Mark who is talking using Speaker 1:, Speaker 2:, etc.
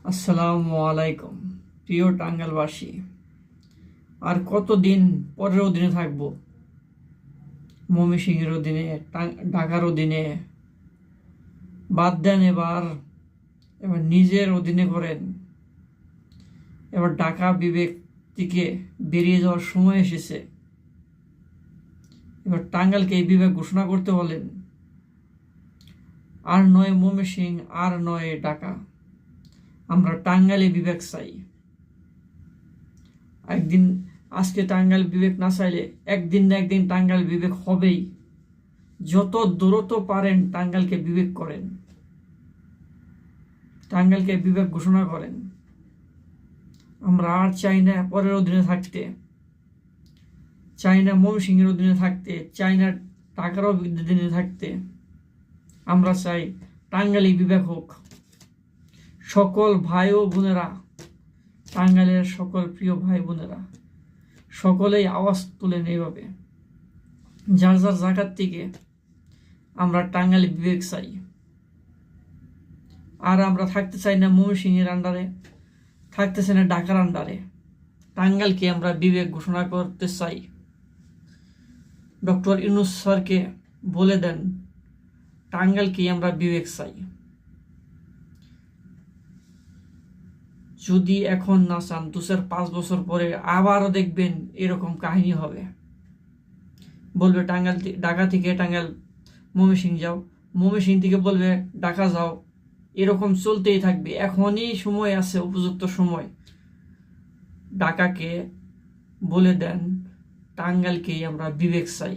Speaker 1: আসসালামু আলাইকুম প্রিয় টাঙ্গাইলবাসী। আর কতদিন পরের অধীনে থাকবো? ময়মনসিংহের অধীনে, ঢাকার অধীনে? বাদ দেন, এবার এবার নিজের অধীনে করেন। এবার ঢাকা বিবেক থেকে বেরিয়ে যাওয়ার সময় এসেছে। এবার টাঙ্গাইলকে এই বিবেক ঘোষণা করতে বলেন। আর নয় ময়মনসিংহ, আর নয় ঢাকা। আমরা টাঙ্গাইলে বিবেক চাই। একদিন, আজকে টাঙ্গাইল বিবেক না চাইলে একদিন না একদিন টাঙ্গাইল বিবেক হবেই। যত দ্রুত পারেন টাঙ্গাইলকে বিবেক করেন, টাঙ্গাইলকে বিবেক ঘোষণা করেন। আমরা আর চাই না পরের অধীনে থাকতে, চাই না ময়মনসিংহের অধীনে থাকতে, চাই না ঢাকার অধীনে থাকতে। আমরা চাই টাঙ্গাইলে বিবেক হোক। সকল ভাই ও বোনেরা, টাঙ্গাইলের সকল প্রিয় ভাই বোনেরা, সকলেই আওয়াজ তুলেন এইভাবে, যার যার জায়গার থেকে আমরা টাঙ্গাইলে বিবেক চাই। আর আমরা থাকতে চাই না ময়মনসিংহের আন্ডারে, থাকতে চাই না ঢাকার আন্ডারে। টাঙ্গাইলকে আমরা বিবেক ঘোষণা করতে চাই। ডক্টর ইউনূস স্যারকে বলে দেন, টাঙ্গাইলকে আমরা বিবেক চাই। যদি এখন না চান, 2-5 বছর পরে আবারও দেখবেন এরকম কাহিনী হবে। বলবে টাঙ্গাইল, ঢাকা থেকে টাঙ্গাইল ময়মনসিংহ যাও, ময়মনসিংহ থেকে বলবে ঢাকা যাও। এরকম চলতেই থাকবে। এখনই সময় আছে, উপযুক্ত সময়। ঢাকাকে বলে দেন, টাঙ্গাইলকেই আমরা বিবেক চাই।